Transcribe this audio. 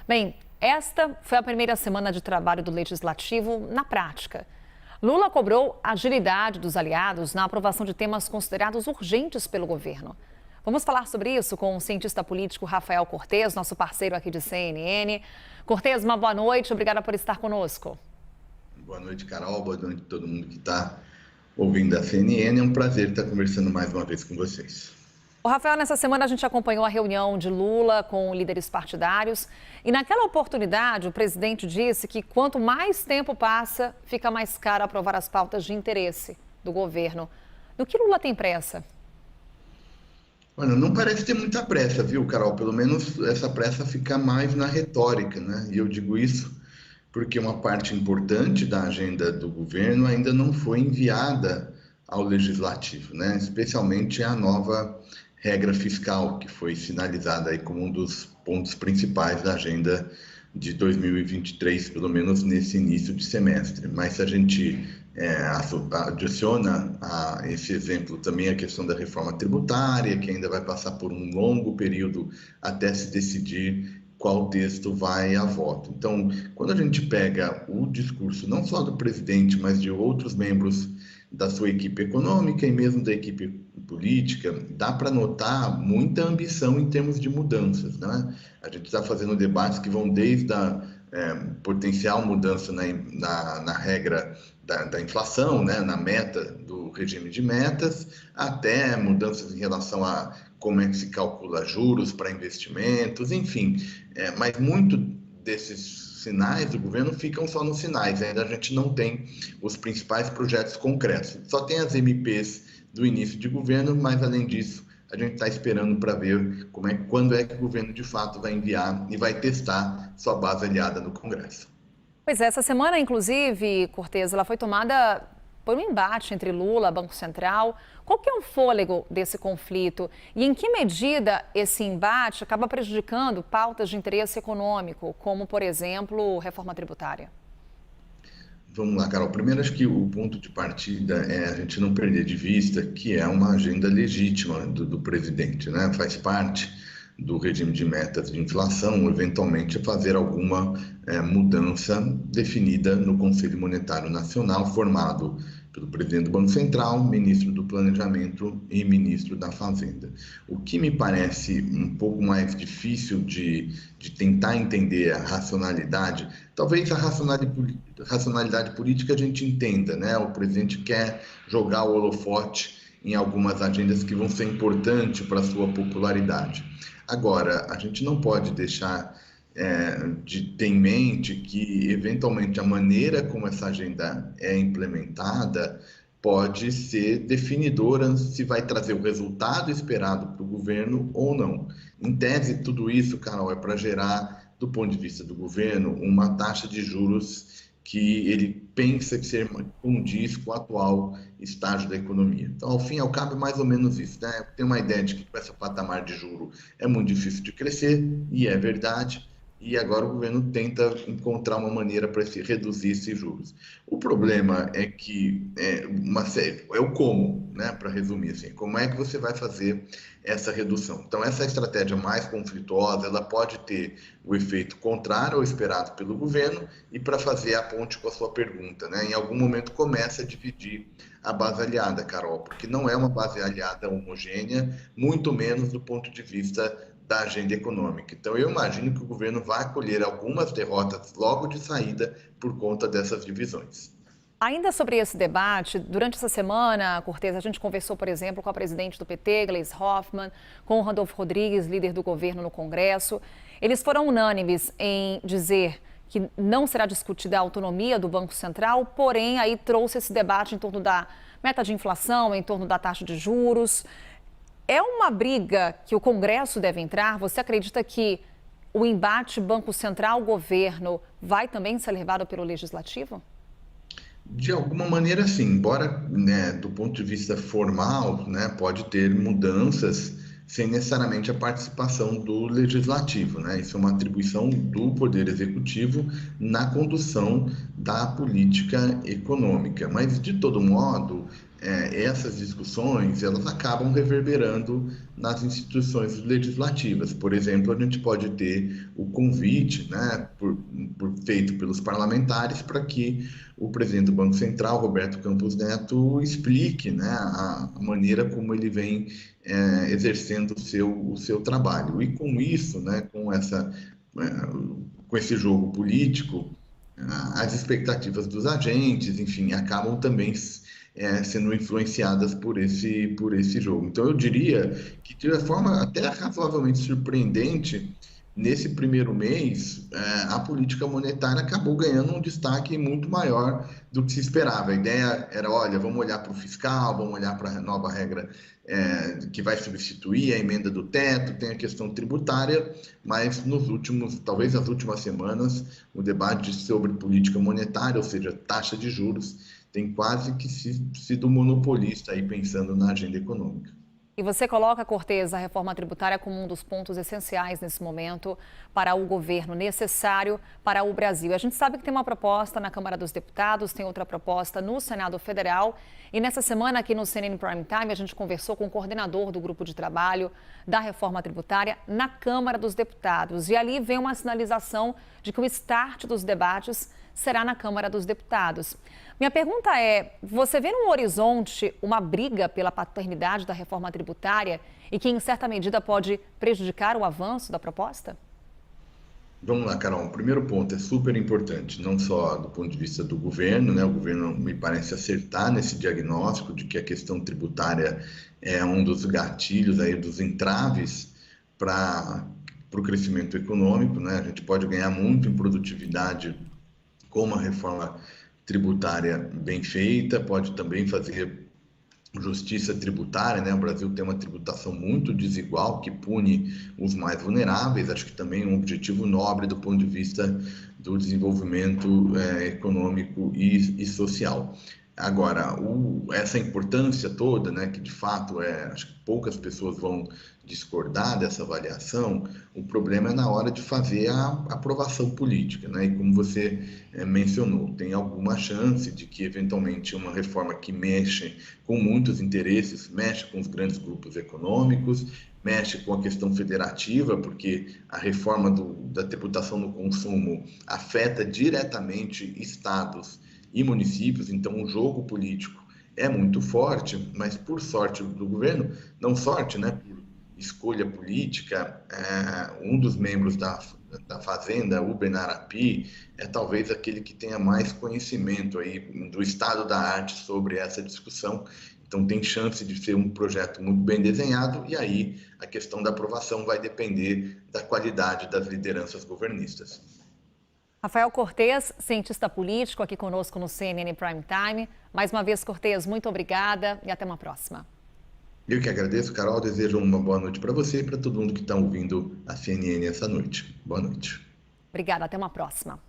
Bem, esta foi a primeira semana de trabalho do Legislativo na prática. Lula cobrou agilidade dos aliados na aprovação de temas considerados urgentes pelo governo. Vamos falar sobre isso com o cientista político Rafael Cortes, nosso parceiro aqui de CNN. Cortes, uma boa noite, obrigada por estar conosco. Boa noite, Carol, boa noite a todo mundo que está ouvindo a CNN. É um prazer estar conversando mais uma vez com vocês. O Rafael, nessa semana a gente acompanhou a reunião de Lula com líderes partidários e naquela oportunidade o presidente disse que quanto mais tempo passa, fica mais caro aprovar as pautas de interesse do governo. No que Lula tem pressa? Olha, não parece ter muita pressa, viu, Carol? Pelo menos essa pressa fica mais na retórica, né? E eu digo isso porque uma parte importante da agenda do governo ainda não foi enviada ao Legislativo, né? Especialmente a nova regra fiscal, que foi sinalizada aí como um dos pontos principais da agenda de 2023, pelo menos nesse início de semestre. Mas se a gente adiciona a esse exemplo também a questão da reforma tributária, que ainda vai passar por um longo período até se decidir qual texto vai a voto. Então, quando a gente pega o discurso não só do presidente, mas de outros membros da sua equipe econômica e mesmo da equipe política, dá para notar muita ambição em termos de mudanças, né? A gente está fazendo debates que vão desde a potencial mudança na regra da inflação, né? Na meta do regime de metas, até mudanças em relação a como é que se calcula juros para investimentos, enfim. Mas muito desses sinais do governo ficam só nos sinais, ainda a gente não tem os principais projetos concretos. Só tem as MPs do início de governo, mas além disso, a gente está esperando para ver quando é que o governo de fato vai enviar e vai testar sua base aliada no Congresso. Pois é, essa semana, inclusive, Cortes, ela foi tomada por um embate entre Lula e Banco Central. Qual que é o fôlego desse conflito? E em que medida esse embate acaba prejudicando pautas de interesse econômico, como, por exemplo, reforma tributária? Vamos lá, Carol. Primeiro, acho que o ponto de partida é a gente não perder de vista que é uma agenda legítima do presidente, né? Faz parte do regime de metas de inflação, eventualmente fazer alguma mudança definida no Conselho Monetário Nacional, formado pelo presidente do Banco Central, ministro do Planejamento e ministro da Fazenda. O que me parece um pouco mais difícil de tentar entender a racionalidade, talvez a racionalidade política a gente entenda, né? O presidente quer jogar o holofote em algumas agendas que vão ser importantes para a sua popularidade. Agora, a gente não pode deixar de ter em mente que, eventualmente, a maneira como essa agenda é implementada pode ser definidora se vai trazer o resultado esperado para o governo ou não. Em tese, tudo isso, Carol, é para gerar, do ponto de vista do governo, uma taxa de juros que ele pensa que ser condiz com o atual estágio da economia. Então, ao fim e ao cabo, é mais ou menos isso, né? Tem uma ideia de que com essa patamar de juro é muito difícil de crescer, e é verdade, e agora o governo tenta encontrar uma maneira para reduzir esses juros. O problema é que é o como, né? Para resumir assim, como é que você vai fazer essa redução? Então, essa estratégia mais conflituosa, ela pode ter o efeito contrário ao esperado pelo governo, e para fazer a ponte com a sua pergunta, né? Em algum momento começa a dividir a base aliada, Carol, porque não é uma base aliada homogênea, muito menos do ponto de vista da agenda econômica. Então, eu imagino que o governo vai colher algumas derrotas logo de saída por conta dessas divisões. Ainda sobre esse debate, durante essa semana, Cortes, a gente conversou, por exemplo, com a presidente do PT, Gleisi Hoffmann, com o Randolfo Rodrigues, líder do governo no Congresso. Eles foram unânimes em dizer que não será discutida a autonomia do Banco Central, porém, aí trouxe esse debate em torno da meta de inflação, em torno da taxa de juros. É uma briga que o Congresso deve entrar? Você acredita que o embate Banco Central-governo vai também ser levado pelo Legislativo? De alguma maneira, sim. Embora, né, do ponto de vista formal, né, pode ter mudanças sem necessariamente a participação do Legislativo, né? Isso é uma atribuição do Poder Executivo na condução da política econômica. Mas, de todo modo, essas discussões elas acabam reverberando nas instituições legislativas. Por exemplo, a gente pode ter o convite, né, feito pelos parlamentares para que o presidente do Banco Central, Roberto Campos Neto, explique, né, a maneira como ele vem exercendo o seu trabalho. E com isso, né, com esse jogo político, as expectativas dos agentes, enfim, acabam também sendo influenciadas por esse jogo. Então, eu diria que, de forma até razoavelmente surpreendente, nesse primeiro mês, a política monetária acabou ganhando um destaque muito maior do que se esperava. A ideia era, olha, vamos olhar para o fiscal, vamos olhar para a nova regra que vai substituir a emenda do teto, tem a questão tributária, mas talvez nas últimas semanas, o debate sobre política monetária, ou seja, taxa de juros, tem quase que sido monopolista aí pensando na agenda econômica. E você coloca, Cortes, a reforma tributária como um dos pontos essenciais nesse momento para o governo, necessário para o Brasil. A gente sabe que tem uma proposta na Câmara dos Deputados, tem outra proposta no Senado Federal. E nessa semana aqui no CNN Prime Time, a gente conversou com o coordenador do grupo de trabalho da reforma tributária na Câmara dos Deputados. E ali vem uma sinalização de que o start dos debates será na Câmara dos Deputados. Minha pergunta é, você vê no horizonte uma briga pela paternidade da reforma tributária e que, em certa medida, pode prejudicar o avanço da proposta? Vamos lá, Carol. O primeiro ponto é super importante, não só do ponto de vista do governo, né? O governo me parece acertar nesse diagnóstico de que a questão tributária é um dos gatilhos, aí, dos entraves para o crescimento econômico, né? A gente pode ganhar muito em produtividade com uma reforma tributária bem feita, pode também fazer justiça tributária, né? O Brasil tem uma tributação muito desigual que pune os mais vulneráveis, acho que também é um objetivo nobre do ponto de vista do desenvolvimento econômico e social. Agora, essa importância toda, né, que de fato acho que poucas pessoas vão discordar dessa avaliação, o problema é na hora de fazer a aprovação política, né? E como você mencionou, tem alguma chance de que eventualmente uma reforma que mexe com muitos interesses, mexe com os grandes grupos econômicos, mexe com a questão federativa, porque a reforma da tributação no consumo afeta diretamente estados e municípios, então o jogo político é muito forte, mas por sorte do governo, não sorte, né, por escolha política, um dos membros da Fazenda, o Benar Api, é talvez aquele que tenha mais conhecimento aí do estado da arte sobre essa discussão, então tem chance de ser um projeto muito bem desenhado e aí a questão da aprovação vai depender da qualidade das lideranças governistas. Rafael Cortes, cientista político, aqui conosco no CNN Prime Time. Mais uma vez, Cortes, muito obrigada e até uma próxima. Eu que agradeço, Carol. Desejo uma boa noite para você e para todo mundo que está ouvindo a CNN essa noite. Boa noite. Obrigada, até uma próxima.